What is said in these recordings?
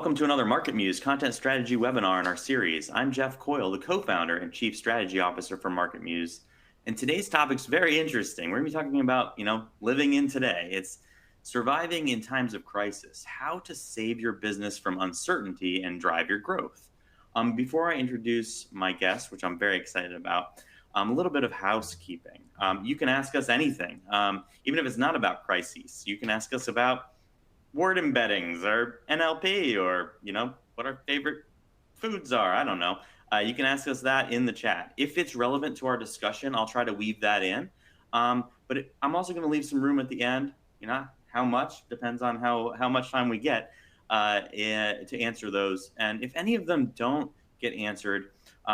Welcome to another MarketMuse content strategy webinar in our series. I'm Jeff Coyle, the co-founder and chief strategy officer for MarketMuse. And today's topic's very interesting. We're going to be talking about, living in today. It's surviving in times of crisis, how to save your business from uncertainty and drive your growth. Before I introduce my guest, which I'm very excited about, a little bit of housekeeping. You can ask us anything, even if it's not about crises. You can ask us about word embeddings or NLP or, what our favorite foods are. I don't know. You can ask us that in the chat. If it's relevant to our discussion, I'll try to weave that in. I'm also going to leave some room at the end. How much depends on how much time we get to answer those. And if any of them don't get answered,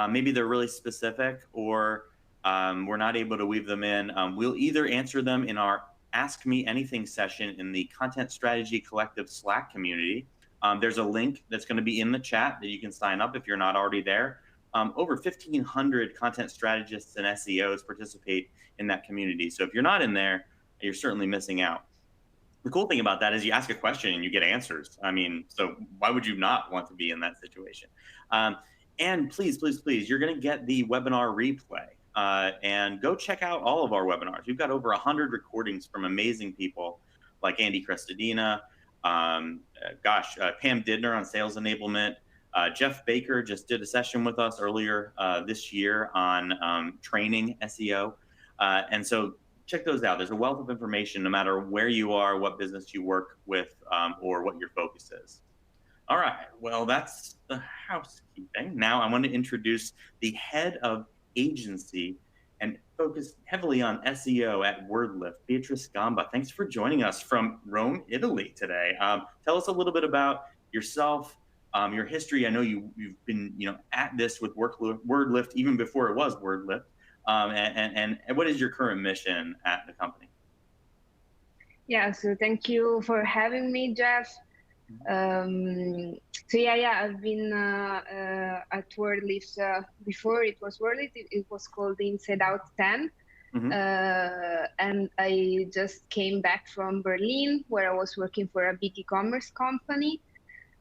maybe they're really specific or we're not able to weave them in, we'll either answer them in our Ask Me Anything session in the Content Strategy Collective Slack community. There's a link that's going to be in the chat that you can sign up if you're not already there. Over 1,500 content strategists and SEOs participate in that community. So if you're not in there, you're certainly missing out. The cool thing about that is you ask a question and you get answers. So why would you not want to be in that situation? And please, you're going to get the webinar replay. And go check out all of our webinars. We've got over 100 recordings from amazing people like Andy Crestodina, Pam Didner on sales enablement. Jeff Baker just did a session with us earlier this year on training SEO. And so check those out. There's a wealth of information no matter where you are, what business you work with, or what your focus is. All right, well, that's the housekeeping. Now I want to introduce the head of agency and focused heavily on SEO at WordLift, Beatrice Gamba. Thanks for joining us from Rome, Italy today. Tell us a little bit about yourself, your history. I know you've been at this with WordLift even before it was WordLift. And what is your current mission at the company? Yeah, so thank you for having me, Jeff. I've been at WordLift before it was WordLift. It was called Inside Out 10. Mm-hmm. And I just came back from Berlin, where I was working for a big e-commerce company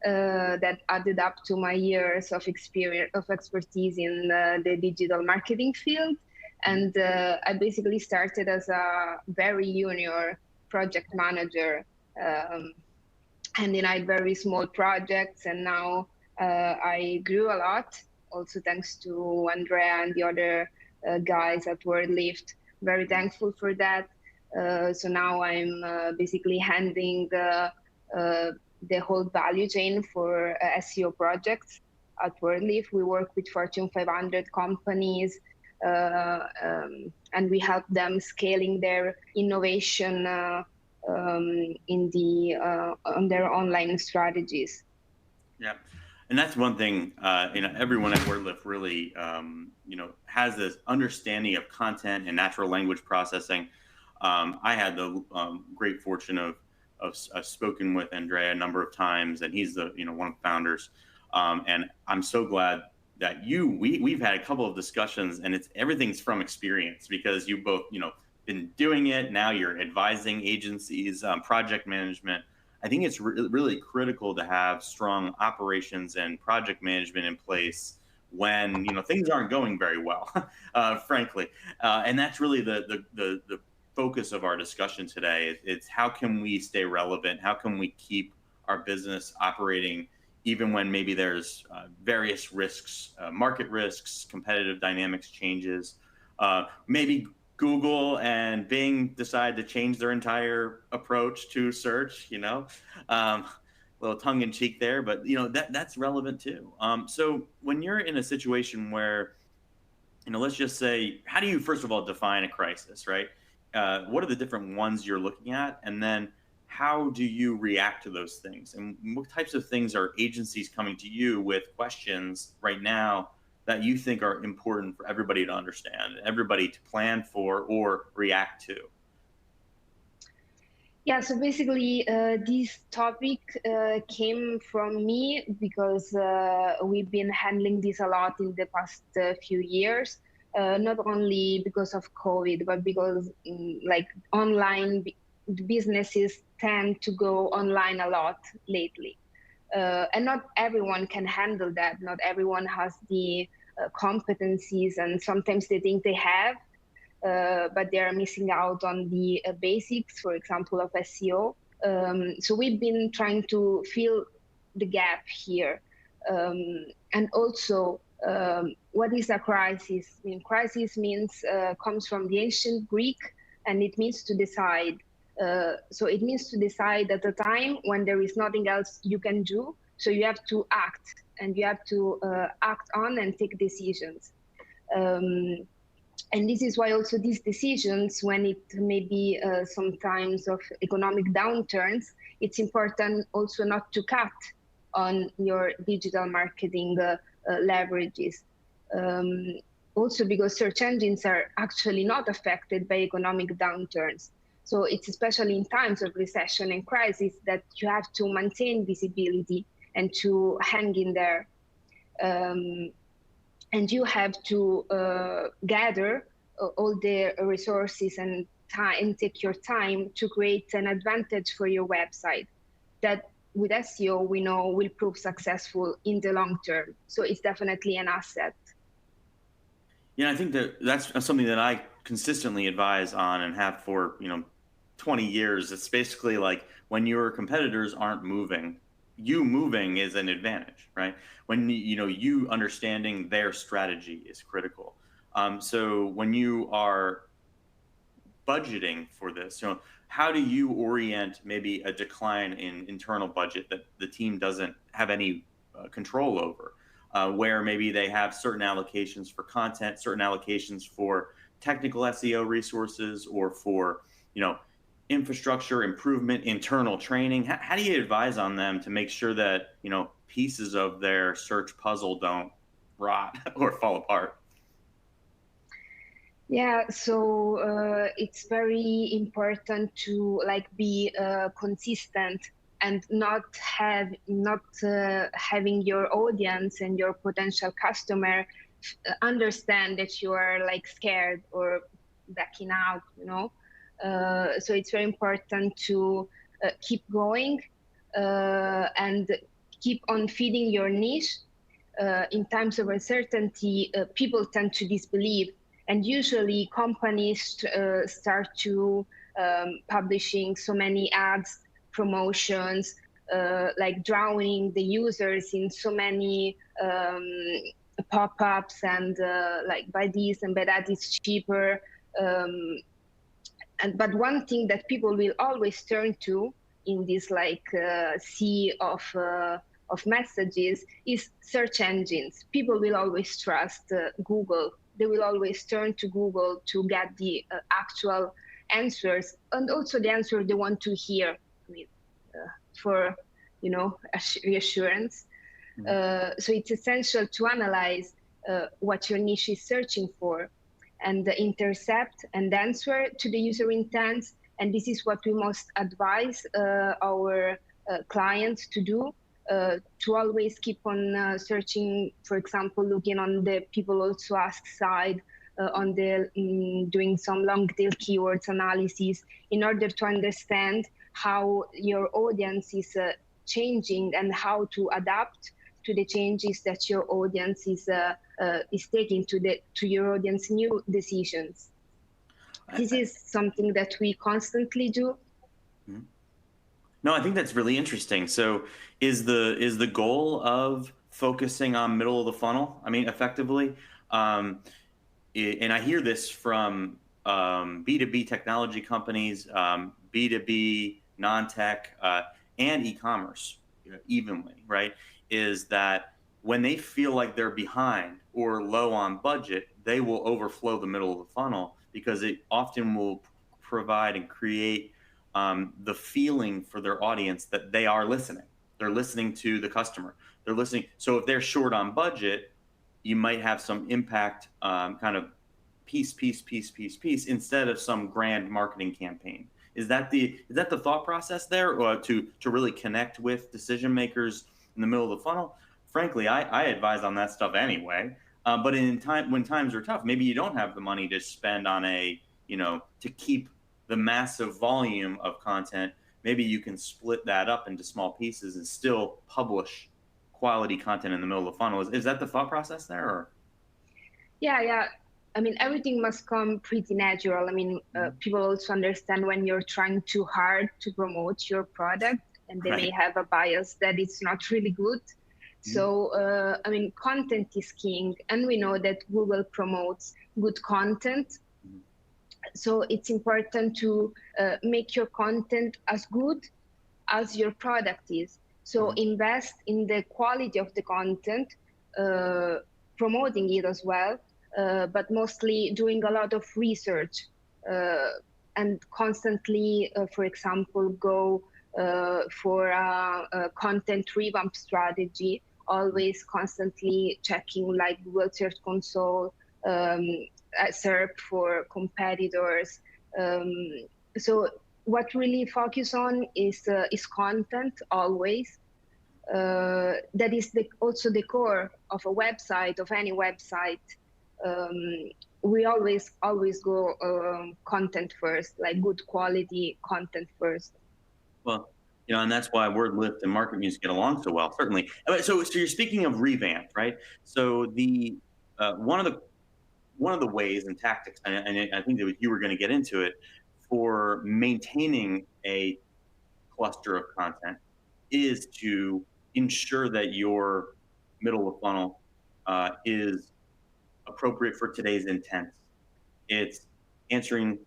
that added up to my years of expertise in the digital marketing field. And I basically started as a very junior project manager. And then I had very small projects, and now I grew a lot, also thanks to Andrea and the other guys at WordLift. Very thankful for that. So now I'm basically handling the whole value chain for SEO projects at WordLift. We work with Fortune 500 companies, and we help them scaling their innovation on their online strategies. Yeah, and that's one thing. Everyone at WordLift really, has this understanding of content and natural language processing. I had the great fortune of spoken with Andrea a number of times, and he's the one of the founders. And I'm so glad that we've had a couple of discussions, and everything's from experience because you both been doing it. Now you're advising agencies, project management. I think it's really critical to have strong operations and project management in place when things aren't going very well, frankly. And that's really the focus of our discussion today. It's how can we stay relevant? How can we keep our business operating even when maybe there's various risks, market risks, competitive dynamics changes, maybe Google and Bing decide to change their entire approach to search, a little tongue in cheek there, but that's relevant too. So when you're in a situation where, let's just say, how do you first of all define a crisis, right? What are the different ones you're looking at? And then how do you react to those things? And what types of things are agencies coming to you with questions right now that you think are important for everybody to understand, everybody to plan for or react to? Yeah, so basically this topic came from me because we've been handling this a lot in the past few years, not only because of COVID, but because online businesses tend to go online a lot lately. And not everyone can handle that. Not everyone has the competencies, and sometimes they think they have, but they are missing out on the basics, for example, of SEO. So we've been trying to fill the gap here. And also, what is a crisis? I mean, crisis means comes from the ancient Greek, and it means to decide. So it means to decide at a time when there is nothing else you can do. So you have to act, and you have to act on and take decisions. And this is why also these decisions, when it may be sometimes of economic downturns, it's important also not to cut on your digital marketing leverages. Also because search engines are actually not affected by economic downturns. So it's especially in times of recession and crisis that you have to maintain visibility and to hang in there. And you have to gather all the resources and time, and take your time to create an advantage for your website that with SEO we know will prove successful in the long term. So it's definitely an asset. Yeah, I think that's something that I consistently advise on and have for 20 years. It's basically like when your competitors aren't moving, you moving is an advantage, right? When you understanding their strategy is critical. So when you are budgeting for this, how do you orient maybe a decline in internal budget that the team doesn't have any control over, where maybe they have certain allocations for content, certain allocations for technical SEO resources, or for infrastructure improvement, internal training? How do you advise on them to make sure that pieces of their search puzzle don't rot or fall apart? Yeah, so it's very important to be consistent and not having your audience and your potential customer understand that you are scared or backing out. So it's very important to keep going and keep on feeding your niche. In times of uncertainty, people tend to disbelieve. And usually companies start to publishing so many ads, promotions, drowning the users in so many pop-ups and buy this and buy that, is cheaper. But one thing that people will always turn to in this sea of messages is search engines. People will always trust Google. They will always turn to Google to get the actual answers, and also the answer they want to hear, for reassurance. So it's essential to analyze what your niche is searching for, and intercept and answer to the user intent. And this is what we must advise our clients to do. To always keep on searching, for example, looking on the people also ask side, on the doing some long tail keywords analysis in order to understand how your audience is changing and how to adapt to the changes that your audience is taking to your audience new decisions. This is something that we constantly do. No, I think that's really interesting. So is the goal of focusing on middle of the funnel? I mean, effectively, and I hear this from B2B technology companies, B2B non-tech, and e-commerce evenly, right? Is that when they feel like they're behind or low on budget, they will overflow the middle of the funnel, because it often will provide and create the feeling for their audience that they are listening. They're listening to the customer. They're listening. So if they're short on budget, you might have some impact, kind of piece, instead of some grand marketing campaign. Is that the thought process there, or to really connect with decision makers in the middle of the funnel? Frankly, I advise on that stuff anyway. But when times are tough, maybe you don't have the money to spend on to keep the massive volume of content. maybe you can split that up into small pieces and still publish quality content in the middle of the funnel. Is that the thought process there? Or? Yeah, yeah. I mean, everything must come pretty natural. I mean, people also understand when you're trying too hard to promote your product, and they may Right. have a bias that it's not really good. So, I mean, content is king, and we know that Google promotes good content. So it's important to make your content as good as your product is. So invest in the quality of the content, promoting it as well, but mostly doing a lot of research and constantly, for example, go for a content revamp strategy, always constantly checking like Google Search Console, SERP for competitors. So what really focus on is content always. That is also the core of a website, of any website. We always go content first, like good quality content first. Well, and that's why WordLift and MarketMuse get along so well, certainly. So you're speaking of revamped, right? So the one of the ways and tactics, and I think that you were going to get into it, for maintaining a cluster of content is to ensure that your middle of funnel is appropriate for today's intents. It's answering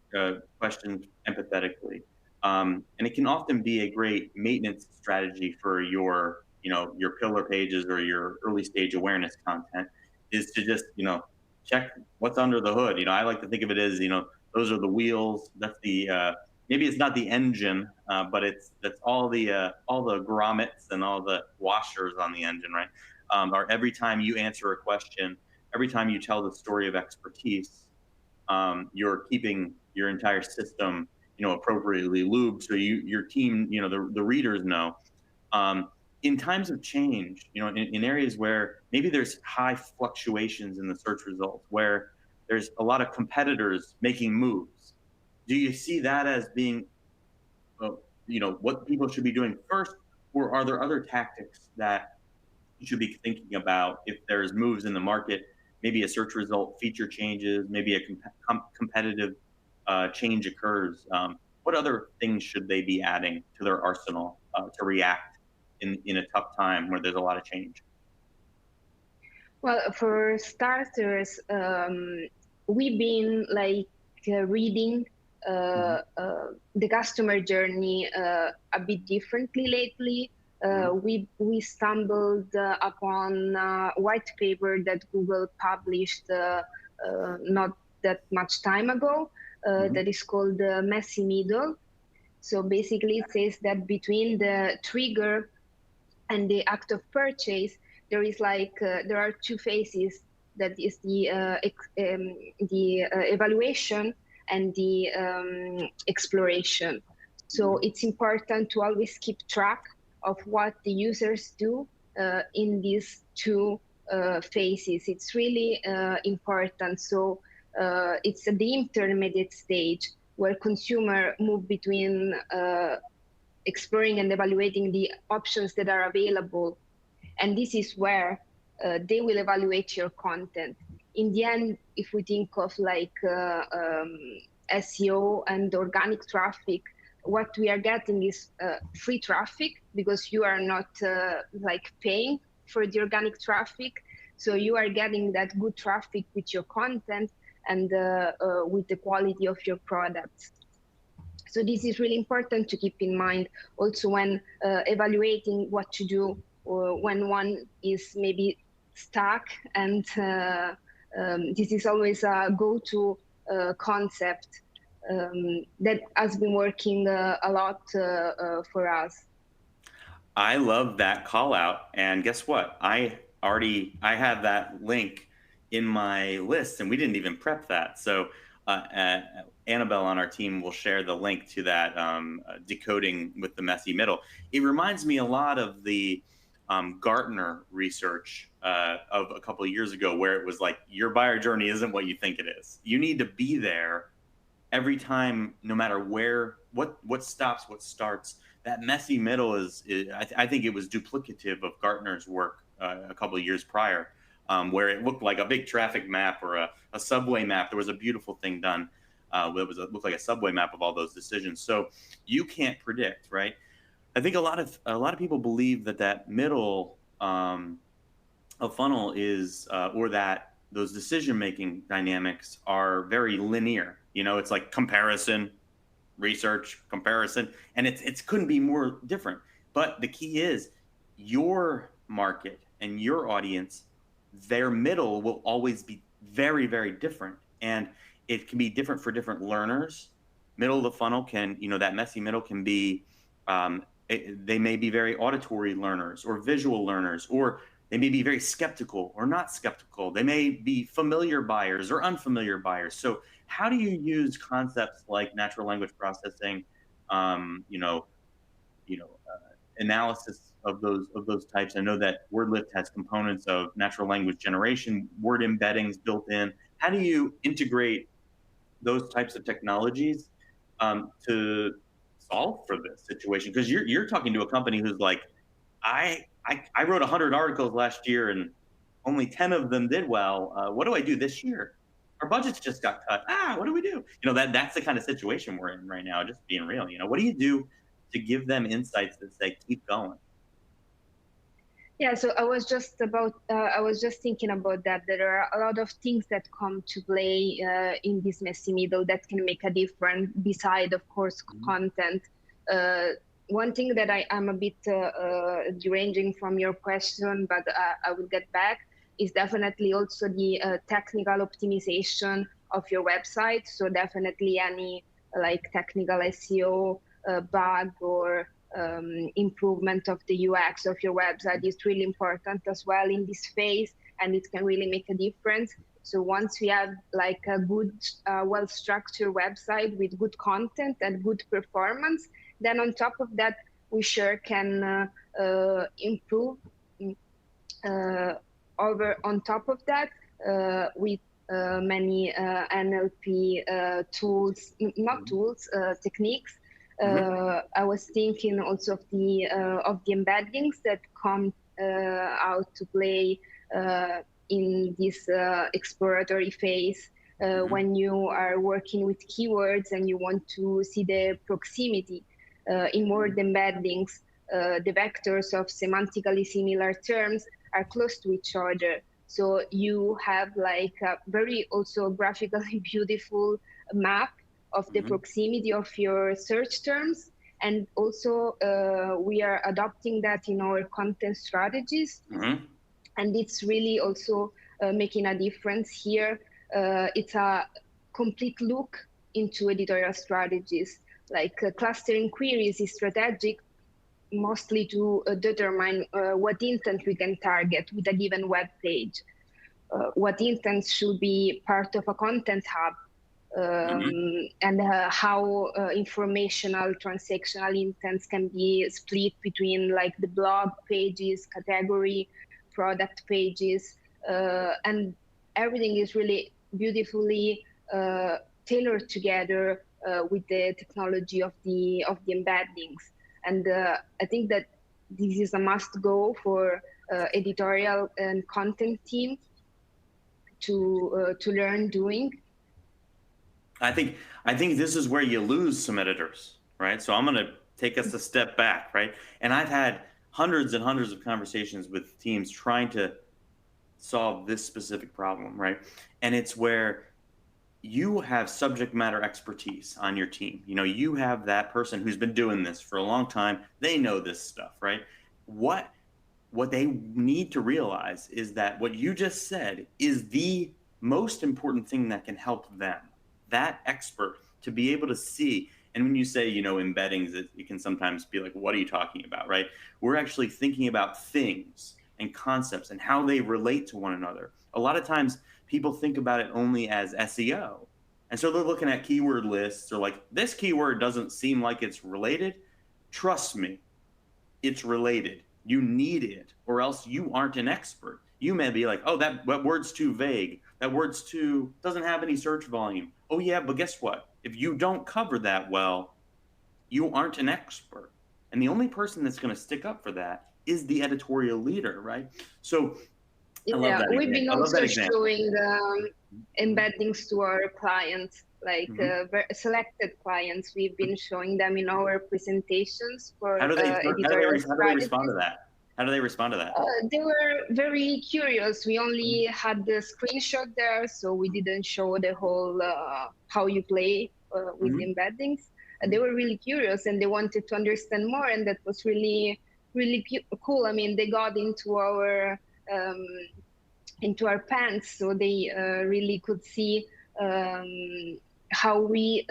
questions empathetically. And it can often be a great maintenance strategy for your pillar pages or your early stage awareness content, is to just, check what's under the hood. I like to think of it as, those are the wheels. That's the, maybe it's not the engine, but that's all the grommets and all the washers on the engine, right? Or every time you answer a question, every time you tell the story of expertise, you're keeping your entire system, appropriately lubed, so your team, the readers know. In times of change, in areas where maybe there's high fluctuations in the search results, where there's a lot of competitors making moves, do you see that as being, what people should be doing first, or are there other tactics that you should be thinking about if there's moves in the market, maybe a search result feature changes, maybe a competitive change occurs? What other things should they be adding to their arsenal to react in a tough time where there's a lot of change? Well, for starters, we've been like reading the customer journey a bit differently lately. We stumbled upon a white paper that Google published not that much time ago that is called the messy middle. So basically it says that between the trigger and the act of purchase, there is there are two phases. That is the evaluation and the exploration. So it's important to always keep track of what the users do in these two phases. It's really important. So it's at the intermediate stage where consumer move between exploring and evaluating the options that are available. And this is where they will evaluate your content. In the end, if we think of SEO and organic traffic, what we are getting is free traffic, because you are not paying for the organic traffic. So you are getting that good traffic with your content and with the quality of your products. So this is really important to keep in mind also when evaluating what to do, or when one is maybe stuck. And this is always a go-to concept that has been working a lot for us. I love that call out. And guess what? I have that link in my list, and we didn't even prep that. So Annabelle on our team will share the link to that decoding with the messy middle. It reminds me a lot of the Gartner research of a couple of years ago, where it was like, your buyer journey isn't what you think it is. You need to be there every time, no matter what stops, what starts. that messy middle I think it was duplicative of Gartner's work a couple of years prior, where it looked like a big traffic map or a subway map. There was a beautiful thing done. It looked like a subway map of all those decisions. So you can't predict, right? I think a lot of people believe that middle of funnel is or that those decision making dynamics are very linear. It's like comparison, research, comparison, and it couldn't be more different. But the key is your market and your audience, their middle will always be very, very different, and it can be different for different learners. Middle of the funnel can, that messy middle can be, they may be very auditory learners or visual learners, or they may be very skeptical or not skeptical. They may be familiar buyers or unfamiliar buyers. So how do you use concepts like natural language processing, um, you know, analysis of those types? I know that WordLift has components of natural language generation, word embeddings built in. How do you integrate those types of technologies to solve for this situation? Because you're talking to a company who's like, I wrote 100 articles last year and only 10 of them did well. What do I do this year? Our budgets just got cut. What do we do? That's the kind of situation we're in right now. Just being real. What do you do to give them insights that say keep going? Yeah, so I was just thinking about that. There are a lot of things that come to play in this messy middle that can make a difference beside, of course, content. One thing that I'm a bit deranging from your question, but I will get back, is definitely also the technical optimization of your website. So definitely any like technical SEO bug or improvement of the UX of your website is really important as well in this phase, and it can really make a difference. So once we have like a good, well-structured website with good content and good performance, then on top of that, we sure can improve on top of that with many NLP tools, not tools, techniques. I was thinking also of the embeddings that come out to play in this exploratory phase when you are working with keywords and you want to see the proximity in word embeddings. The vectors of semantically similar terms are close to each other. So you have like a very also graphically beautiful map of the proximity of your search terms. And also we are adopting that in our content strategies. And it's really also making a difference here. It's a complete look into editorial strategies. Like clustering queries is strategic mostly to determine what intent we can target with a given web page. What intents should be part of a content hub, and how informational transactional intents can be split between like the blog pages, category, product pages, and everything is really beautifully tailored together with the technology of the embeddings. And I think that this is a must go for editorial and content team to learn doing. I think this is where you lose some editors, right? So I'm going to take us a step back, right? And I've had hundreds and hundreds of conversations with teams trying to solve this specific problem, right? And it's where you have subject matter expertise on your team. You have that person who's been doing this for a long time. They know this stuff, right? What they need to realize is that what you just said is the most important thing that can help them, that expert, to be able to see. And when you say, embeddings, it can sometimes be like, what are you talking about, right? We're actually thinking about things and concepts and how they relate to one another. A lot of times people think about it only as SEO. And so they're looking at keyword lists. They're like, this keyword doesn't seem like it's related. Trust me, it's related. You need it, or else you aren't an expert. You may be like, oh, that word's too vague. That word's doesn't have any search volume. Oh yeah, but guess what? If you don't cover that well, you aren't an expert. And the only person that's going to stick up for that is the editorial leader, right? So I love Yeah, that we've example. been I love that also example. showing embeddings to our clients, like Mhm. selected clients. We've been showing them in our presentations for How editorial do they respond strategies. to that? How do they respond to that? They were very curious. We only had the screenshot there, so we didn't show the whole how you play with Mhm. the embeddings. They Mhm. were really curious and they wanted to understand more, and that was really, really cool. I mean, they got um, into our pants, so they really could see how we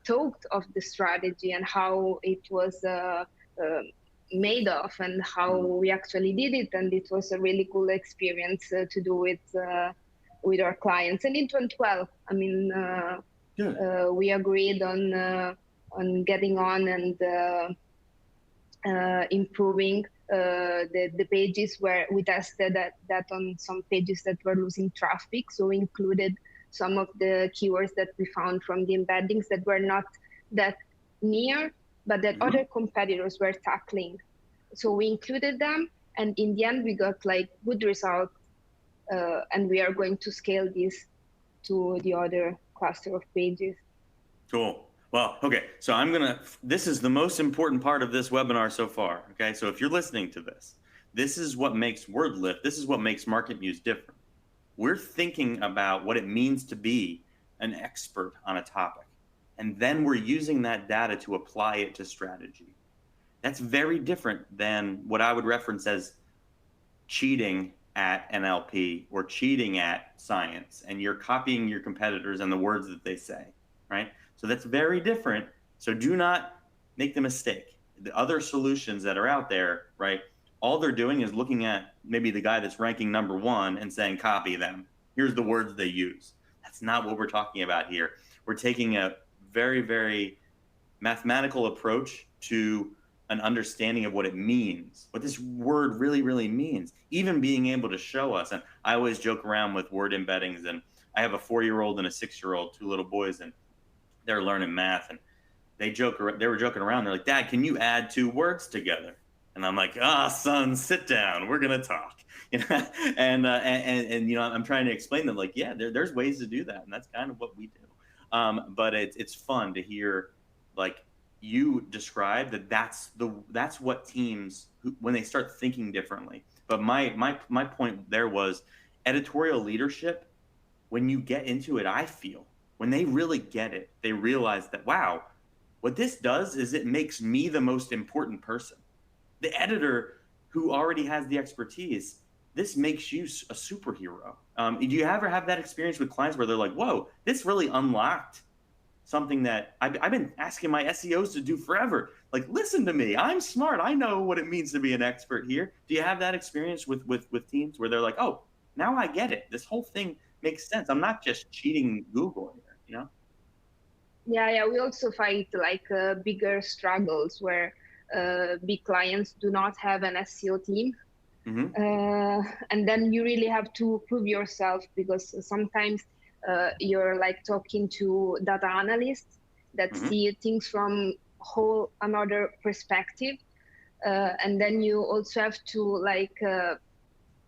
talked of the strategy and how it was made of and how Mhm. we actually did it. And it was a really cool experience to do it with our clients, and it went well. I mean, Good. we agreed on getting on and improving the pages where we tested that on some pages that were losing traffic. So we included some of the keywords that we found from the embeddings that were not that near, but that Mhm. other competitors were tackling. So we included them, and in the end, we got like good results. And we are going to scale this to the other cluster of pages. Cool. Well, okay. So this is the most important part of this webinar so far. Okay. So if you're listening to this, this is what makes WordLift, this is what makes MarketMuse different. We're thinking about what it means to be an expert on a topic. And then we're using that data to apply it to strategy. That's very different than what I would reference as cheating at NLP or cheating at science, and you're copying your competitors and the words that they say, right? So that's very different. So do not make the mistake. The other solutions that are out there, right? All they're doing is looking at maybe the guy that's ranking number one and saying, copy them. Here's the words they use. That's not what we're talking about here. We're taking a very, very mathematical approach to an understanding of what it means, what this word really, really means, even being able to show us. And I always joke around with word embeddings, and I have a 4-year-old and a 6-year-old, two little boys, and they're learning math, and they were joking around. They're like, Dad, can you add two words together? And I'm like, son, sit down. We're gonna talk. You know, and you know, I'm trying to explain that, like, yeah, there's ways to do that, and that's kind of what we do. But it's fun to hear, like, you describe that. That's what teams when they start thinking differently. But my point there was editorial leadership. When you get into it, I feel when they really get it, they realize that, wow, what this does is it makes me the most important person. The editor who already has the expertise, this makes you a superhero. Do you ever have that experience with clients where they're like, whoa, this really unlocked something that I've been asking my SEOs to do forever? Like, listen to me, I'm smart, I know what it means to be an expert here. Do you have that experience with teams where they're like, oh, now I get it, this whole thing makes sense, I'm not just cheating Google here, you know? Yeah, we also fight like bigger struggles where big clients do not have an SEO team. Mm-hmm. And then you really have to prove yourself, because sometimes you're like talking to data analysts that Mm-hmm. see things from whole another perspective. And then you also have to like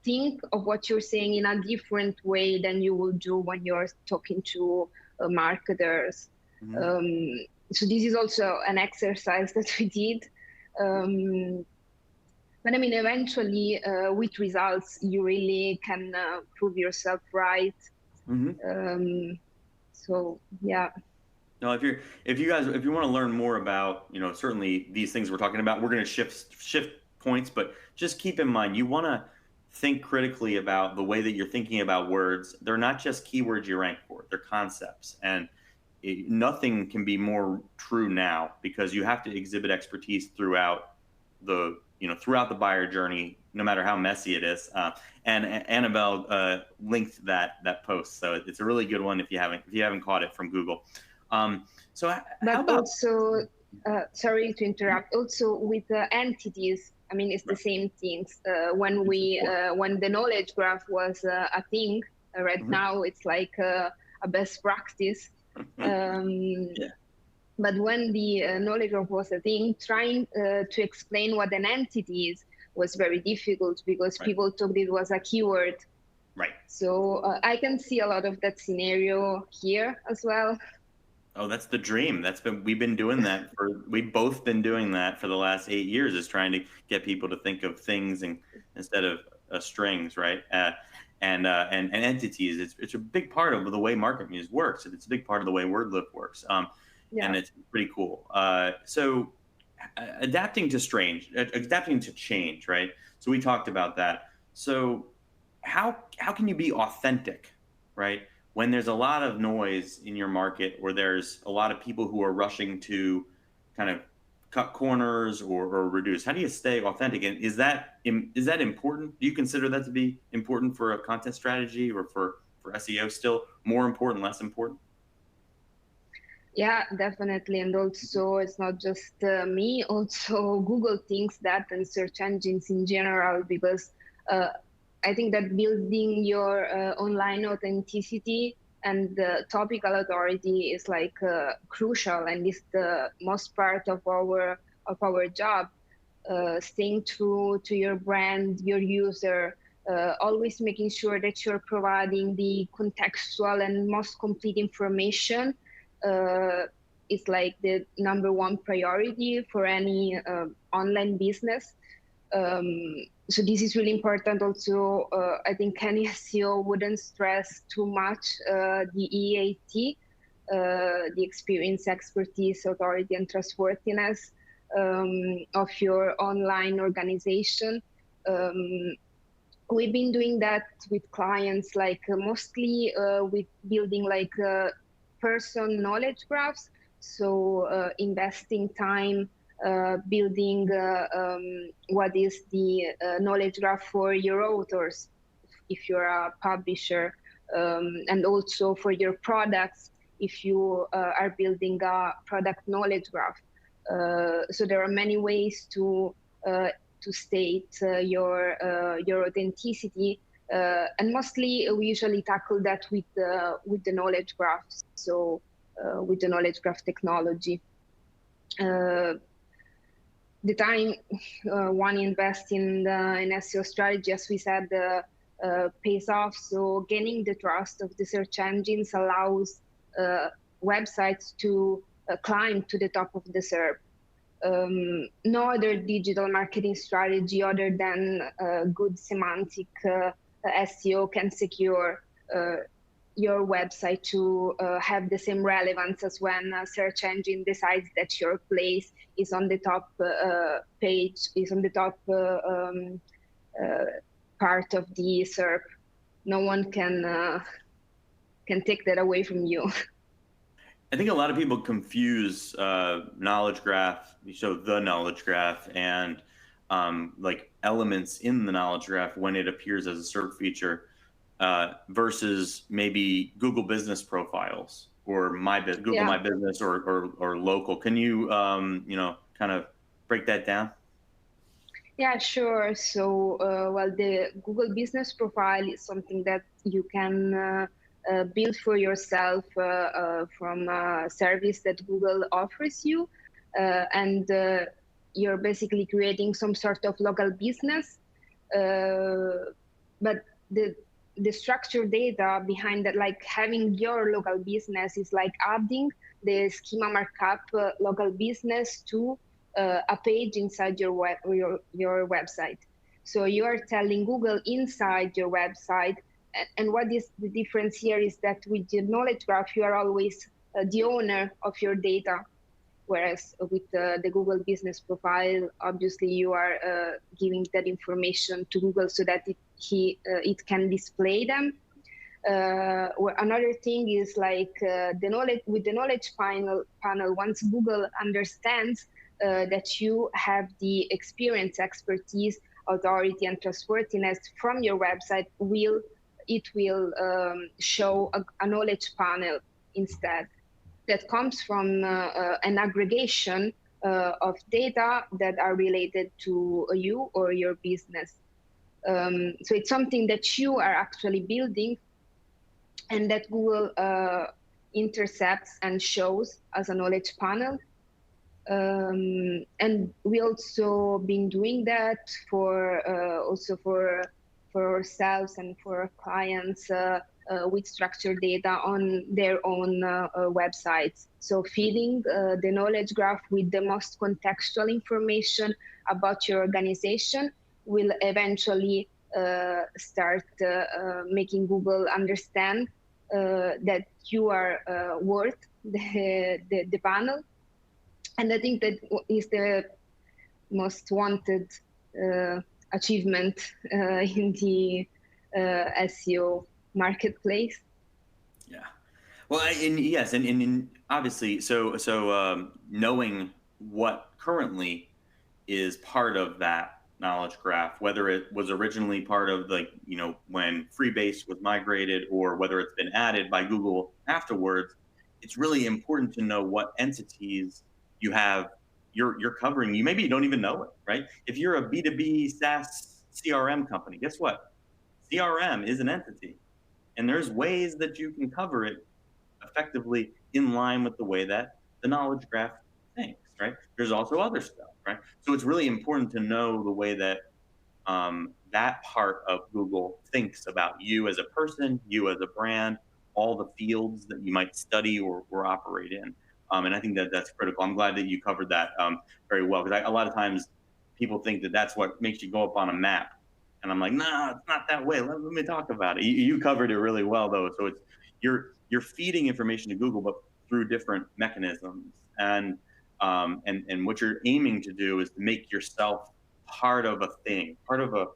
think of what you're saying in a different way than you will do when you're talking to marketers. Mm-hmm. Um, so this is also an exercise that we did. Um, but I mean, eventually, with results, you really can prove yourself right. Mm-hmm. Um, so yeah. No, if you want to learn more about, you know, certainly these things we're talking about, we're going to shift points, but just keep in mind you want to think critically about the way that you're thinking about words. They're not just keywords you rank for; they're concepts, and nothing can be more true now because you have to exhibit expertise throughout throughout the buyer journey, no matter how messy it is. And Annabelle linked that post, so it's a really good one if you haven't caught it from Google. So how But about also, sorry to interrupt. Also with entities, I mean, it's the same things. When the knowledge graph was a thing, right Mhm. now it's like a best practice. Um, Yeah. But when the knowledge graph was a thing, trying to explain what an entity is was very difficult because Right. people thought it was a keyword. Right. So I can see a lot of that scenario here as well. Oh, that's the dream. We've been doing that we've both been doing that for the last 8 years, is trying to get people to think of things instead of strings, right? And entities. It's a big part of the way MarketMuse works. It's a big part of the way WordLift works. And Yeah. it's pretty cool. So adapting to change, right? So we talked about that. So how can you be authentic, right? When there's a lot of noise in your market, or there's a lot of people who are rushing to kind of cut corners or reduce, how do you stay authentic? And is that important? Do you consider that to be important for a content strategy, or for SEO? Still more important, less important? Yeah, definitely. And also, it's not just me, also Google thinks that, and search engines in general, because uh, I think that building your online authenticity and topical authority is like crucial, and is the most part of our job. Staying true to your brand, your user, always making sure that you're providing the contextual and most complete information uh, is like the number one priority for any online business. So this is really important. Also, I think any SEO wouldn't stress too much the EAT, the experience, expertise, authority, and trustworthiness of your online organization. Um, we've been doing that with clients, like mostly with building like person knowledge graphs. So investing time building what is the knowledge graph for your authors, if you're a publisher, and also for your products, if you are building a product knowledge graph. So there are many ways to state your authenticity, and mostly we usually tackle that with the knowledge graphs. So with the knowledge graph technology. Uh, the time one invests in an SEO strategy, as we said, pays off. So gaining the trust of the search engines allows websites to climb to the top of the SERP. No other digital marketing strategy other than good semantic SEO can secure your website to have the same relevance as when a search engine decides that your place is on the top page, is on the top part of the SERP. No one can take that away from you. I think a lot of people confuse knowledge graph, so the knowledge graph, and like elements in the knowledge graph when it appears as a search feature, versus maybe Google Business Profiles or Google Yeah. My Business, or local. Can you kind of break that down? Yeah, sure. So, well, the Google Business Profile is something that you can build for yourself from a service that Google offers you. And you're basically creating some sort of local business. But the structured data behind that, like having your local business, is like adding the schema markup local business to a page inside your website. So you are telling Google inside your website. And what is the difference here is that with the knowledge graph, you are always the owner of your data. Whereas with the Google Business Profile, obviously you are giving that information to Google so that it can display them. Another thing is like the knowledge with the knowledge panel. Once Google understands that you have the experience, expertise, authority, and trustworthiness from your website, it will show a knowledge panel instead, that comes from an aggregation of data that are related to you or your business. So it's something that you are actually building, and that Google intercepts and shows as a knowledge panel. And we also been doing that for also for ourselves and for our clients with structured data on their own websites. So feeding the knowledge graph with the most contextual information about your organization will eventually start making Google understand that you are worth the panel. And I think that is the most wanted achievement in the SEO marketplace. Yeah. Well, and yes, and obviously, so knowing what currently is part of that knowledge graph, whether it was originally part of, like, when Freebase was migrated, or whether it's been added by Google afterwards, it's really important to know what entities you have you're covering. Maybe you don't even know it, right? If you're a B2B SaaS CRM company, guess what? CRM is an entity, and there's ways that you can cover it effectively in line with the way that the knowledge graph thinks, right? There's also other stuff, right? So it's really important to know the way that that part of Google thinks about you as a person, you as a brand, all the fields that you might study or operate in. And I think that that's critical. I'm glad that you covered that very well, because a lot of times people think that that's what makes you go up on a map. And I'm like, no, it's not that way. Let me talk about it. You covered it really well, though. So it's you're feeding information to Google, but through different mechanisms. And what you're aiming to do is to make yourself part of a thing, part of a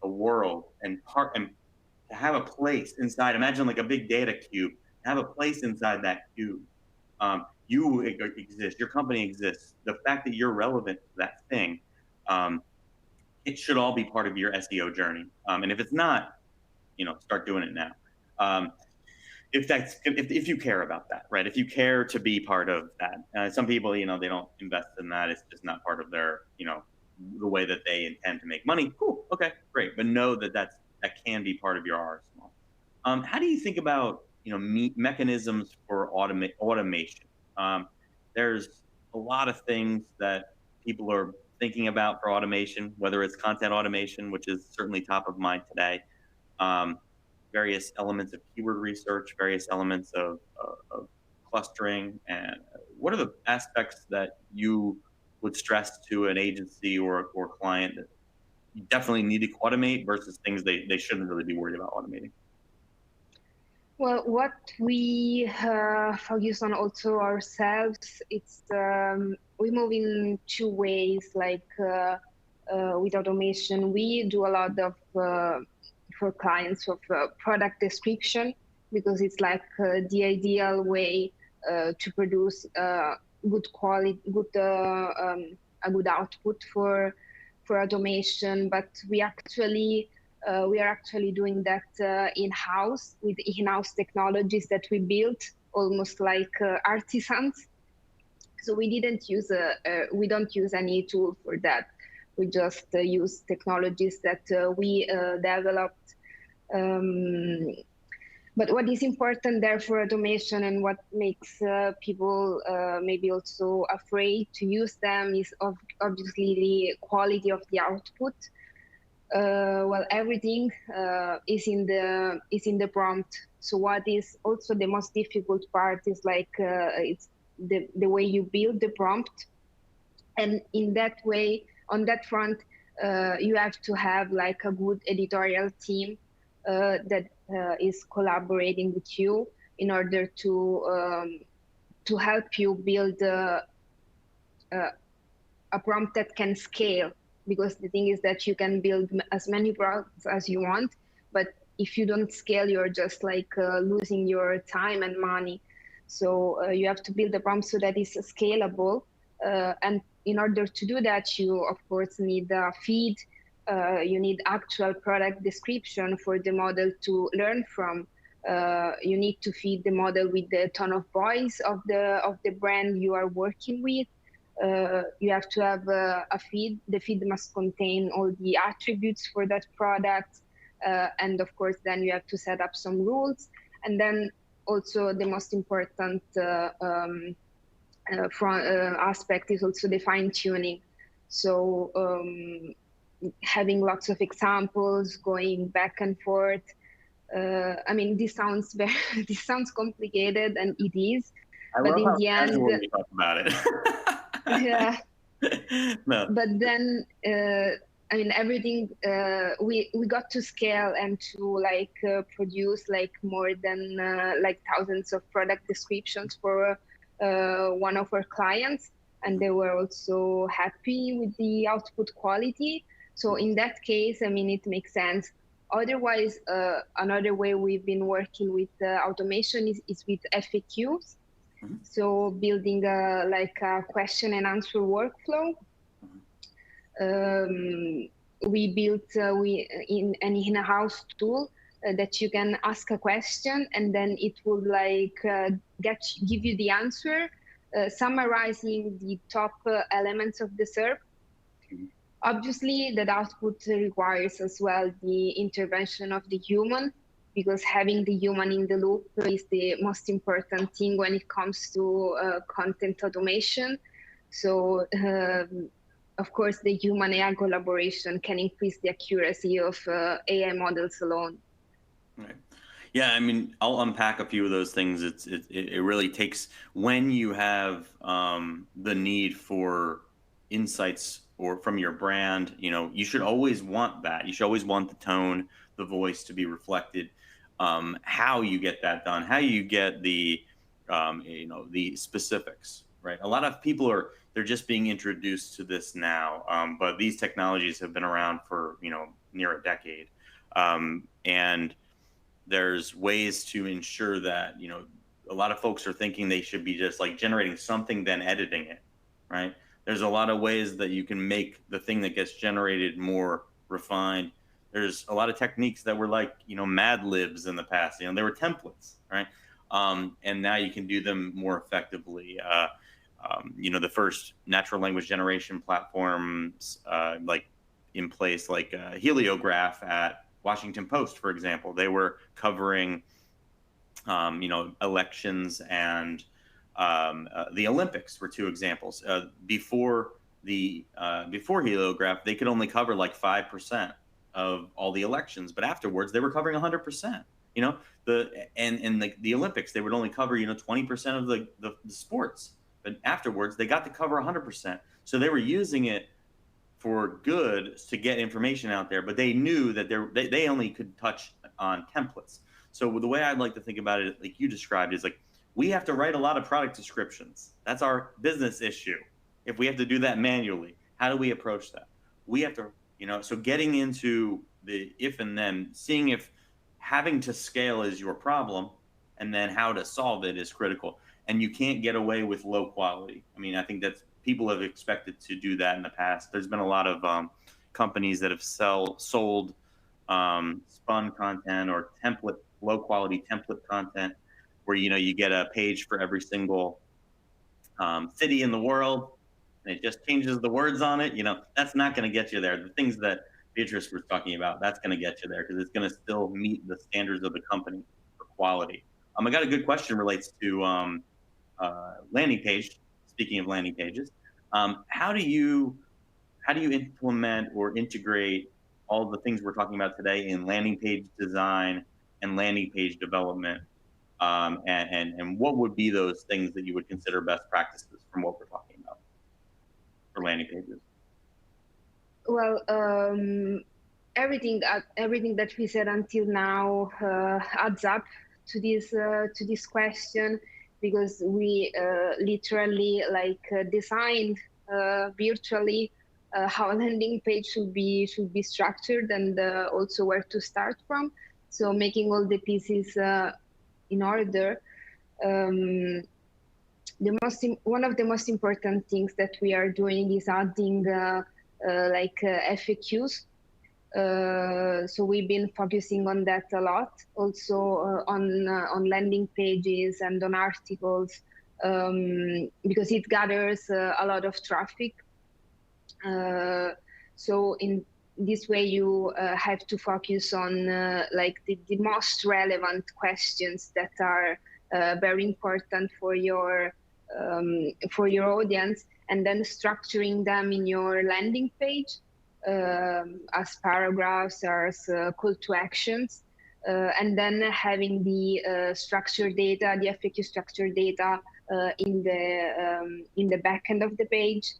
world, and to have a place inside. Imagine like a big data cube. Have a place inside that cube. You exist. Your company exists. The fact that you're relevant to that thing, it should all be part of your SEO journey. And if it's not, start doing it now. If you care about that, right? If you care to be part of that. Some people, they don't invest in that. It's just not part of their, the way that they intend to make money. Cool. Okay, great. But know that can be part of your arsenal. How do you think about, mechanisms for automation? There's a lot of things that people are thinking about for automation, whether it's content automation, which is certainly top of mind today. Various elements of keyword research, various elements of clustering. And what are the aspects that you would stress to an agency or client that you definitely need to automate versus things they shouldn't really be worried about automating? Well, what we focus on also ourselves, it's we move in two ways. Like with automation, we do a lot of for clients of product description, because it's like the ideal way to produce good quality, a good output for automation. But we are actually doing that in-house with in-house technologies that we built almost like artisans. So we don't use any tool for that. We just use technologies that we developed. But what is important there for automation, and what makes people maybe also afraid to use them, is obviously the quality of the output. Well, everything is in the prompt. So what is also the most difficult part is like it's the way you build the prompt, and in that way, on that front, you have to have like a good editorial team that is collaborating with you in order to help you build a prompt that can scale. Because the thing is that you can build as many prompts as you want, but if you don't scale, you're just like losing your time and money. So you have to build a prompt so that it's scalable. And in order to do that, you of course need a feed. You need actual product description for the model to learn from. You need to feed the model with the tone of voice of the brand you are working with. You have to have a feed. The feed must contain all the attributes for that product. And of course, then you have to set up some rules. And then also the most important aspect is also the fine tuning. So having lots of examples, going back and forth. I mean, this sounds this sounds complicated, and it is, I but love in how the end, casual you talk about it. yeah. No. But then, I mean, everything we got to scale and to like produce like more than like thousands of product descriptions for one of our clients, and they were also happy with the output quality. So in that case, I mean, it makes sense. Otherwise, another way we've been working with automation is with FAQs. So building like a question and answer workflow. We built in an in-house tool that you can ask a question, and then it will like give you the answer, summarizing the top elements of the SERP. Obviously, that output requires as well the intervention of the human, because having the human in the loop is the most important thing when it comes to content automation. So, of course, the human AI collaboration can increase the accuracy of AI models alone. Right. Yeah, I mean, I'll unpack a few of those things. It really takes, when you have the need for insights or from your brand, you know, you should always want that. You should always want the tone, the voice to be reflected. How you get that done, how you get the you know, the specifics, right? A lot of people they're just being introduced to this now, but these technologies have been around for, you know, near a decade, and there's ways to ensure that, you know, a lot of folks are thinking they should be just like generating something then editing it, right? There's a lot of ways that you can make the thing that gets generated more refined. There's a lot of techniques that were like, you know, Mad Libs in the past, you know, they were templates, right? And now you can do them more effectively. You know, the first natural language generation platforms like in place, like Heliograph at Washington Post, for example, they were covering, you know, elections and the Olympics were two examples. Before Heliograph, they could only cover like 5% of all the elections, but afterwards they were covering 100%. You know, the Olympics, they would only cover, you know, 20% of the sports, but afterwards they got to cover 100%. So they were using it for good to get information out there, but they knew that they only could touch on templates. So the way I'd like to think about it, like you described, is like we have to write a lot of product descriptions. That's our business issue. If we have to do that manually, how do we approach that? We have to, you know, so getting into the if and then, seeing if having to scale is your problem, and then how to solve it is critical. And you can't get away with low quality. I mean, I think that's, people have expected to do that in the past. There's been a lot of companies that have sold spun content or low quality template content, where, you know, you get a page for every single city in the world, and it just changes the words on it. You know, that's not going to get you there. The things that Beatrice was talking about, that's going to get you there, because it's going to still meet the standards of the company for quality. I got a good question relates to landing page. Speaking of landing pages, how do you implement or integrate all the things we're talking about today in landing page design and landing page development? And what would be those things that you would consider best practices from what we're talking about for landing pages? Well, everything that we said until now adds up to this question, because we literally like designed virtually how a landing page should be structured, and also where to start from. So making all the pieces in order. One of the most important things that we are doing is adding FAQs. So we've been focusing on that a lot, also on landing pages and on articles, because it gathers a lot of traffic. So in this way, you have to focus on like the most relevant questions that are very important for your audience, and then structuring them in your landing page as paragraphs or as call to actions, and then having the structured data, the FAQ structured data in the back end of the page.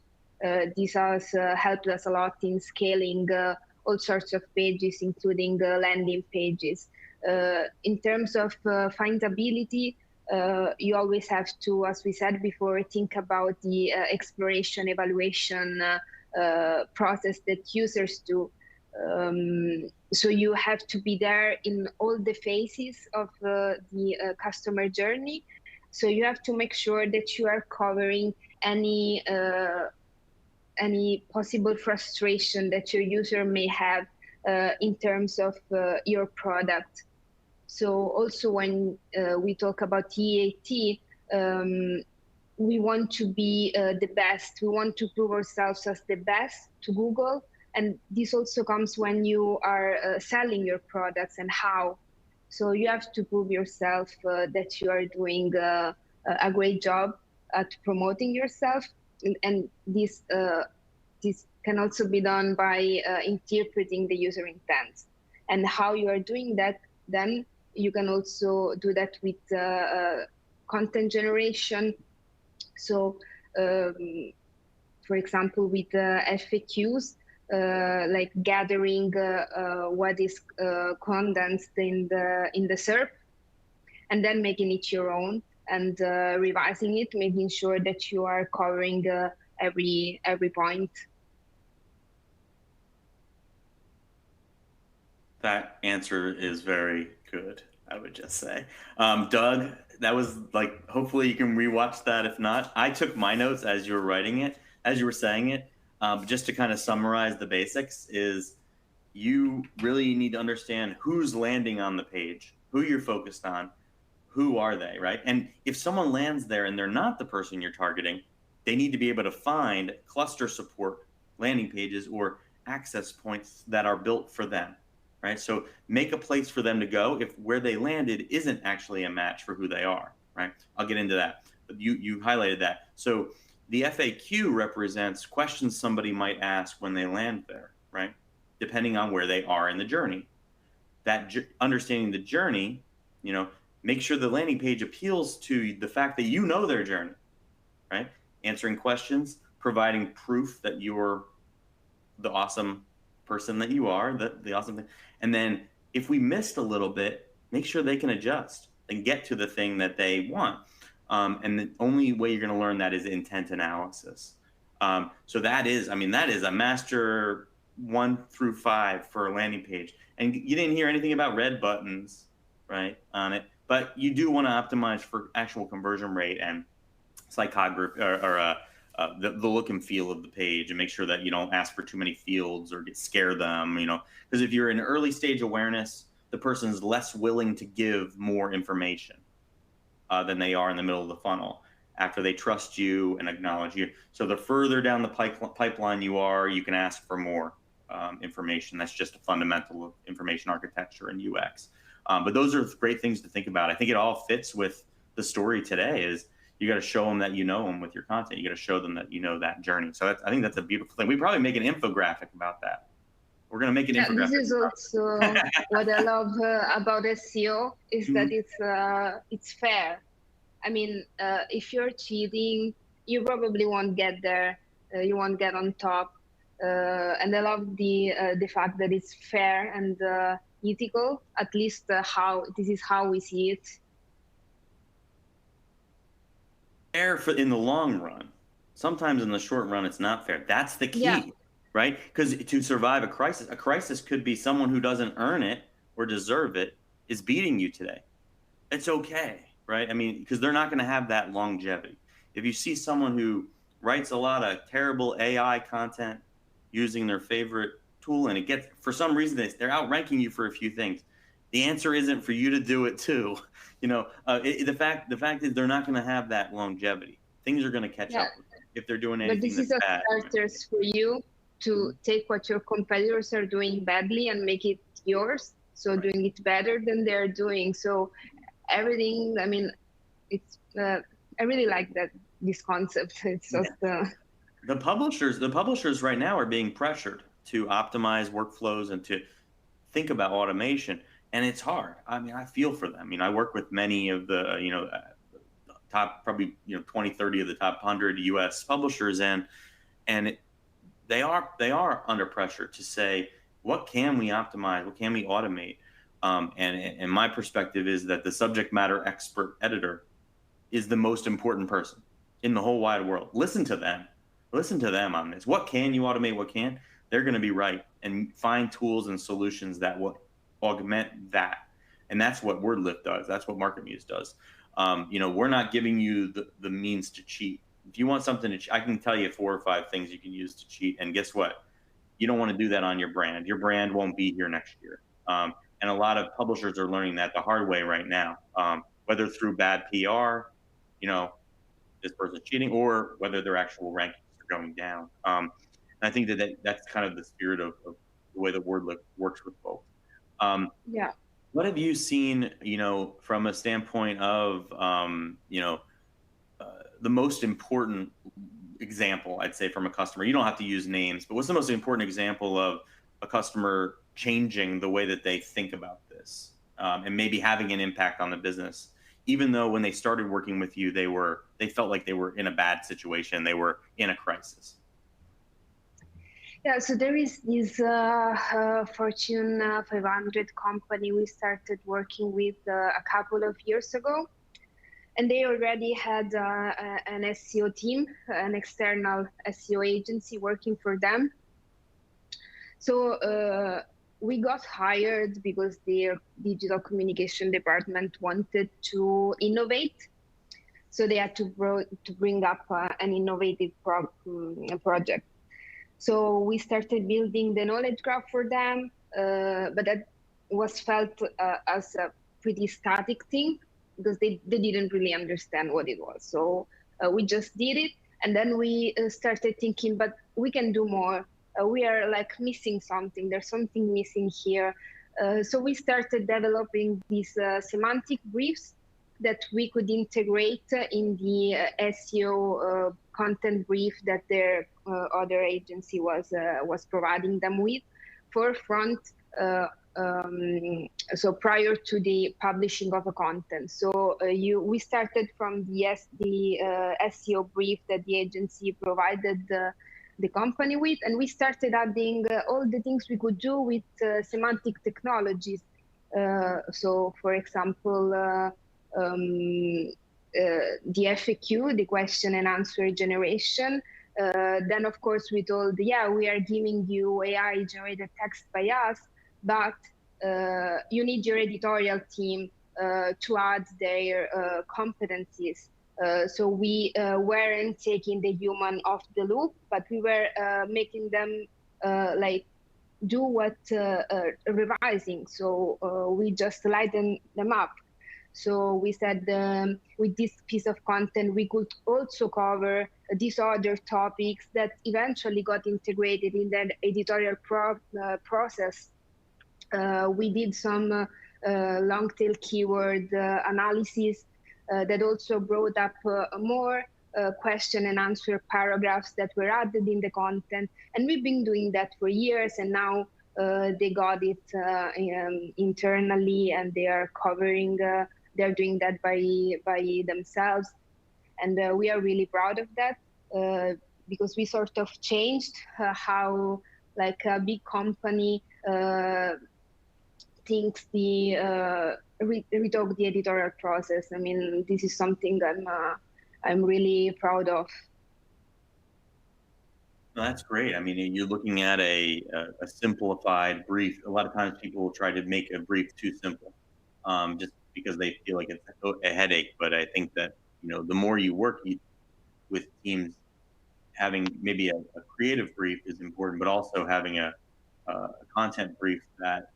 This has helped us a lot in scaling all sorts of pages, including landing pages. In terms of findability, you always have to, as we said before, think about the exploration, evaluation process that users do. So you have to be there in all the phases of the customer journey. So you have to make sure that you are covering any possible frustration that your user may have in terms of your product. So also when we talk about EAT, we want to be the best. We want to prove ourselves as the best to Google. And this also comes when you are selling your products and how. So you have to prove yourself that you are doing a great job at promoting yourself. And this can also be done by interpreting the user intent. And how you are doing that, then you can also do that with content generation. So, for example, with FAQs, like gathering what is condensed in the SERP, and then making it your own and revising it, making sure that you are covering every point. That answer is very good, I would just say. Doug, that was like, hopefully you can rewatch that. If not, I took my notes as you were writing it, as you were saying it. Just to kind of summarize the basics is you really need to understand who's landing on the page, who you're focused on, who are they, right? And if someone lands there and they're not the person you're targeting, they need to be able to find cluster support landing pages or access points that are built for them, right? So make a place for them to go if where they landed isn't actually a match for who they are, right? I'll get into that, but you highlighted that. So the FAQ represents questions somebody might ask when they land there, right? Depending on where they are in the journey. That understanding the journey, make sure the landing page appeals to the fact that you know their journey, right? Answering questions, providing proof that you're the awesome person that you are, the awesome thing. And then if we missed a little bit, make sure they can adjust and get to the thing that they want. And the only way you're going to learn that is intent analysis. So that is a master 1 through 5 for a landing page. And you didn't hear anything about red buttons, right, on it. But you do want to optimize for actual conversion rate and psychography or the look and feel of the page, and make sure that you don't ask for too many fields or scare them, because if you're in early stage awareness, the person's less willing to give more information than they are in the middle of the funnel after they trust you and acknowledge you. So the further down the pipeline you are, you can ask for more information. That's just a fundamental of information architecture and UX. But those are great things to think about. I think it all fits with the story today is you got to show them that you know them with your content. You got to show them that you know that journey. So I think that's a beautiful thing. We probably make an infographic about that. We're going to make an infographic. This is also what I love about SEO is that it's fair. I mean, if you're cheating, you probably won't get there. You won't get on top. And I love the fact that it's fair and ethical. At least this is how we see it. Fair in the long run. Sometimes in the short run, it's not fair. That's the key, right? Because to survive a crisis could be someone who doesn't earn it or deserve it is beating you today. It's okay, right? I mean, because they're not going to have that longevity. If you see someone who writes a lot of terrible AI content using their favorite tool, and it gets, for some reason, they're outranking you for a few things. The answer isn't for you to do it too. The fact is they're not going to have that longevity. Things are going to catch up with them if they're doing anything. But this is a starters for you to take what your competitors are doing badly and make it yours. So doing it better than they're doing. So everything, I mean, I really like this concept. It's just the publishers right now are being pressured to optimize workflows and to think about automation, and it's hard. I mean, I feel for them. I work with many of the top, probably 20, 30 of the top 100 US publishers, and they are under pressure to say, what can we optimize, what can we automate. And my perspective is that the subject matter expert editor is the most important person in the whole wide world. Listen to them on this. What can you automate, what can't? They're going to be right, and find tools and solutions that will augment that. And that's what WordLift does. That's what MarketMuse does. We're not giving you the means to cheat. If you want something to I can tell you 4 or 5 things you can use to cheat. And guess what? You don't want to do that on your brand. Your brand won't be here next year. And a lot of publishers are learning that the hard way right now, whether through bad PR, this person's cheating, or whether their actual rankings are going down. And I think that's kind of the spirit of the way the WordLift works with folks. Yeah. What have you seen, from a standpoint of, the most important example, I'd say, from a customer? You don't have to use names, but what's the most important example of a customer changing the way that they think about this, and maybe having an impact on the business, even though when they started working with you, they felt like they were in a bad situation, they were in a crisis? Yeah, so there is this Fortune 500 company we started working with a couple of years ago, and they already had an SEO team, an external SEO agency working for them. So we got hired because their digital communication department wanted to innovate. So they had to bring up an innovative project. So we started building the knowledge graph for them, but that was felt as a pretty static thing because they didn't really understand what it was. So we just did it, and then we started thinking, but we can do more. We are like missing something. There's something missing here. So we started developing these semantic briefs that we could integrate in the SEO content brief that their other agency was providing them with for front. So prior to the publishing of a content. So we started from the SEO brief that the agency provided the company with, and we started adding all the things we could do with semantic technologies. So, for example, the FAQ, the question and answer generation. Then, of course, we told, we are giving you AI generated text by us, but you need your editorial team to add their competencies. So we weren't taking the human off the loop, but we were making them do what revising. So we just lighten them up. So we said with this piece of content, we could also cover these other topics that eventually got integrated in the editorial process. We did some long tail keyword analysis that also brought up more question and answer paragraphs that were added in the content. And we've been doing that for years, and now they got it internally, and they are covering, they're doing that by themselves. And we are really proud of that because we sort of changed how like a big company thinks retalk the editorial process. I mean, this is something I'm really proud of. That's great. I mean, you're looking at a simplified brief. A lot of times people will try to make a brief too simple, just because they feel like it's a headache. But I think that, the more you work with teams, having maybe a creative brief is important, but also having a content brief that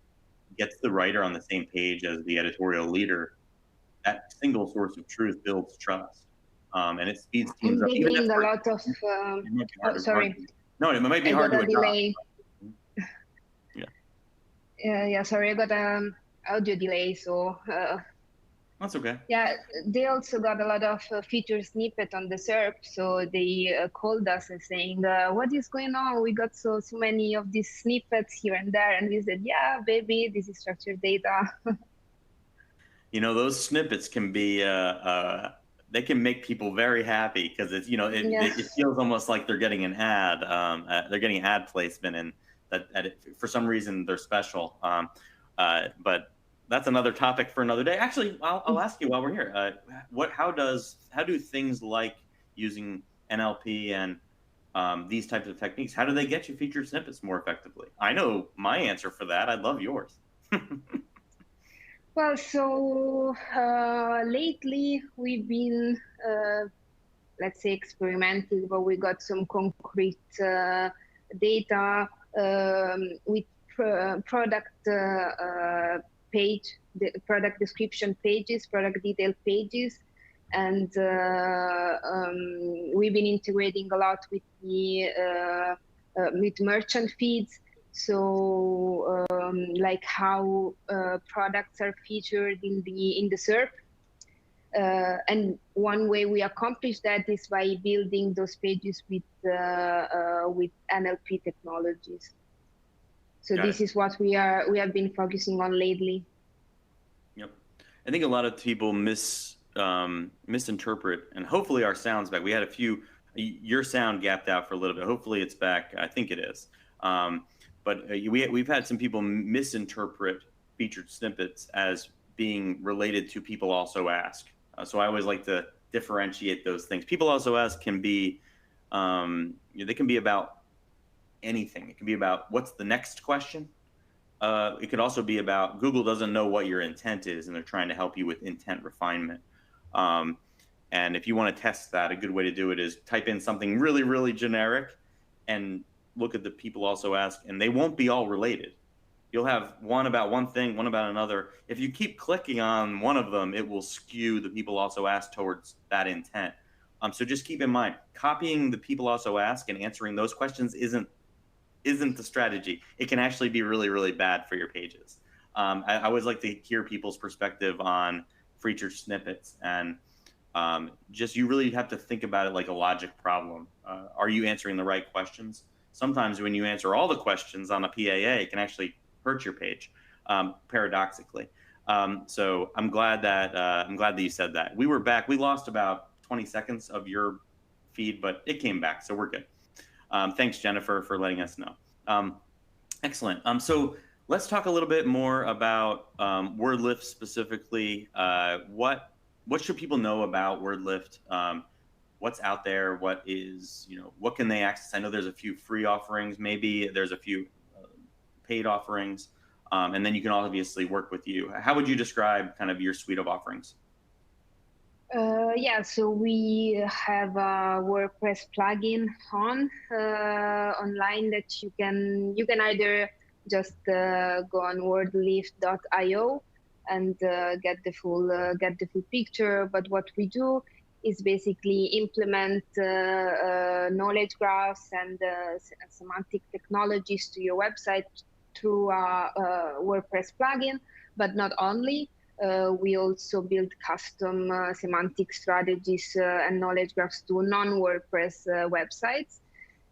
gets the writer on the same page as the editorial leader. That single source of truth builds trust, and it speeds teams up. Even if a lot of sorry. No, it might be hard to delay. Yeah. Sorry, I got audio delay, so That's okay. Yeah, they also got a lot of feature snippet on the SERP, so they called us and saying, "What is going on? We got so many of these snippets here and there," and we said, "Yeah, baby, this is structured data." You know, those snippets can be they can make people very happy because it's, you know, Yeah. it feels almost like they're getting an ad. They're getting ad placement, and for some reason they're special. But that's another topic for another day. Actually, I'll ask you while we're here. How do things like using NLP and these types of techniques, how do they get you featured snippets more effectively? I know my answer for that. I'd love yours. Well, so lately we've been, let's say, experimenting, but we got some concrete data with product page, the product description pages, product detail pages, and we've been integrating a lot with the with merchant feeds. So like how products are featured in the SERP. And one way we accomplish that is by building those pages with NLP technologies. So Got this it. is what we have been focusing on lately. Yep. I think a lot of people misinterpret, and hopefully our sound's back. We had a few, your sound gapped out for a little bit. Hopefully it's back. I think it is. But we've had some people misinterpret featured snippets as being related to people also ask. So I always like to differentiate those things. People also ask can be, they can be about anything. It can be about what's the next question. It could also be about Google doesn't know what your intent is, and they're trying to help you with intent refinement. Um, and if you want to test that, a good way to do it is type in something really, really generic and look at the people also ask, and they won't be all related. You'll have one about one thing, one about another. If you keep clicking on one of them, it will skew the people also ask towards that intent. So just keep in mind, copying the people also ask and answering those questions isn't the strategy. It can actually be really, really bad for your pages. I always like to hear people's perspective on featured snippets, and just you really have to think about it like a logic problem. Are you answering the right questions? Sometimes when you answer all the questions on a PAA, it can actually hurt your page, paradoxically. So I'm glad that you said that. We were back. We lost about 20 seconds of your feed, but it came back, so we're good. Thanks, Jennifer, for letting us know. Excellent. So let's talk a little bit more about WordLift specifically. What should people know about WordLift? What's out there? What can they access? I know there's a few free offerings. Maybe there's a few paid offerings, and then you can obviously work with you. How would you describe kind of your suite of offerings? Yeah, so we have a WordPress plugin online that you can either just go on wordlift.io and get the full picture. But what we do is basically implement knowledge graphs and semantic technologies to your website through a WordPress plugin, but not only. We also build custom semantic strategies and knowledge graphs to non-WordPress websites.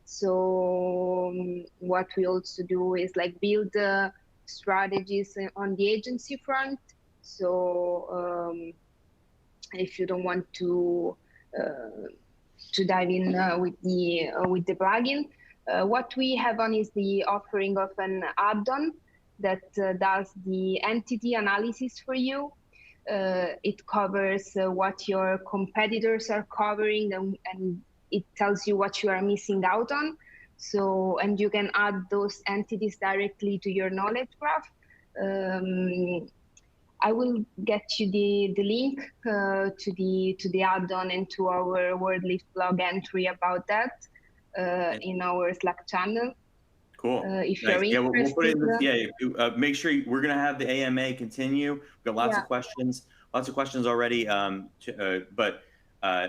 So what we also do is like build strategies on the agency front. So if you don't want to dive in with the plugin, what we have on is the offering of an add-on that does the entity analysis for you. It covers what your competitors are covering, and it tells you what you are missing out on. So, and you can add those entities directly to your knowledge graph. I will get you the link to the add-on and to our WordLift blog entry about that in our Slack channel. Cool. If Nice. you're Yeah, we'll put it in interested. this. Yeah, make sure we're gonna have the AMA continue. We've got lots Yeah. of questions already.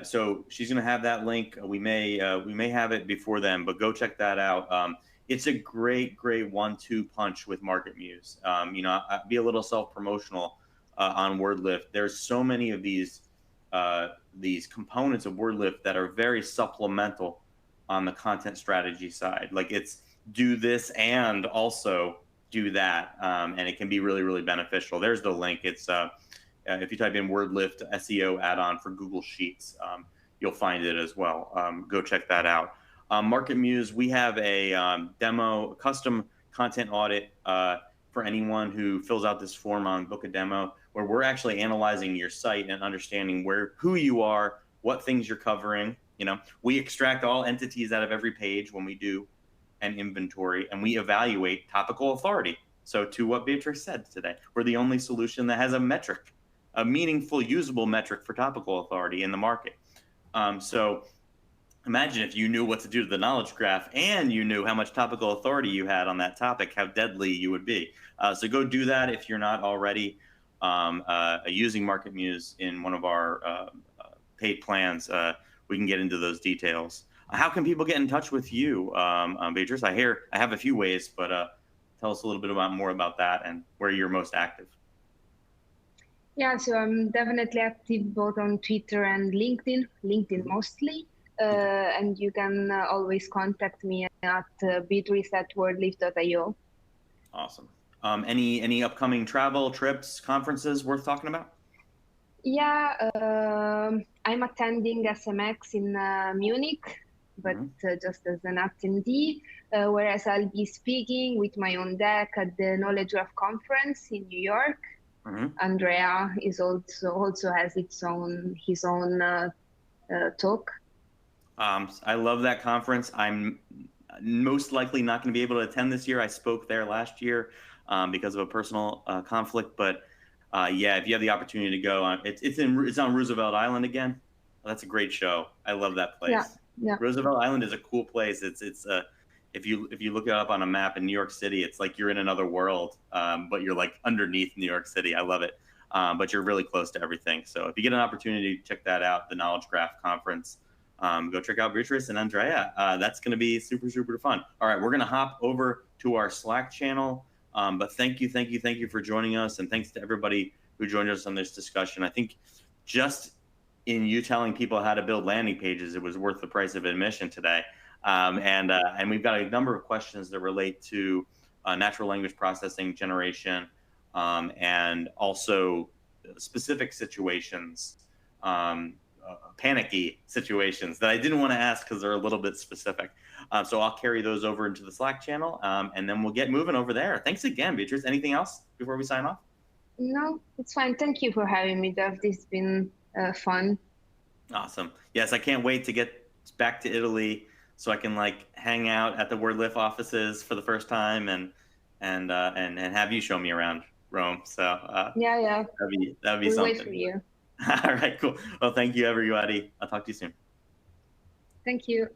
So she's gonna have that link. We may have it before then, but go check that out. It's a great 1-2 punch with MarketMuse. Be a little self-promotional. on WordLift. There's so many of these components of WordLift that are very supplemental on the content strategy side. Like it's do this and also do that, and it can be really, really beneficial. There's the link. It's if you type in WordLift SEO add-on for Google Sheets, you'll find it as well. Go check that out. MarketMuse, we have a demo, custom content audit for anyone who fills out this form on Book a Demo, where we're actually analyzing your site and understanding who you are, what things you're covering. We extract all entities out of every page when we do an inventory, and we evaluate topical authority. So to what Beatrice said today, we're the only solution that has a metric, a meaningful, usable metric for topical authority in the market. So imagine if you knew what to do to the knowledge graph and you knew how much topical authority you had on that topic, how deadly you would be. So go do that if you're not already using MarketMuse in one of our paid plans. We can get into those details. How can people get in touch with you, Beatrice? I have a few ways, but tell us a little bit more about that and where you're most active. Yeah, so I'm definitely active both on Twitter and LinkedIn mostly. And you can always contact me at beatrice@wordlift.io. Awesome. Any upcoming travel, trips, conferences worth talking about? Yeah, I'm attending SMX in Munich, but just as an attendee, whereas I'll be speaking with my own deck at the Knowledge Graph conference in New York. Andrea is also has his own talk. I love that conference. I'm most likely not going to be able to attend this year. I spoke there last year because of a personal conflict, but yeah, if you have the opportunity to go, it's on Roosevelt Island again. Well, that's a great show. I love that place. Yeah. Roosevelt Island is a cool place. It's if you look it up on a map in New York City, it's like you're in another world, but you're like underneath New York City. I love it. But you're really close to everything. So if you get an opportunity to check that out, the Knowledge Graph Conference, go check out Beatrice and Andrea. That's going to be super, super fun. All right, we're going to hop over to our Slack channel. But thank you for joining us. And thanks to everybody who joined us on this discussion. I think just in you telling people how to build landing pages, it was worth the price of admission today. And we've got a number of questions that relate to natural language processing generation and also specific situations, panicky situations that I didn't want to ask because they're a little bit specific. So I'll carry those over into the Slack channel and then we'll get moving over there. Thanks again, Beatrice. Anything else before we sign off? No, it's fine. Thank you for having me, Jeff. This has been fun. Awesome. Yes, I can't wait to get back to Italy so I can like hang out at the WordLift offices for the first time and have you show me around Rome. So yeah, that'd be something. Wait for you. All right, cool. Well, thank you, everybody. I'll talk to you soon. Thank you.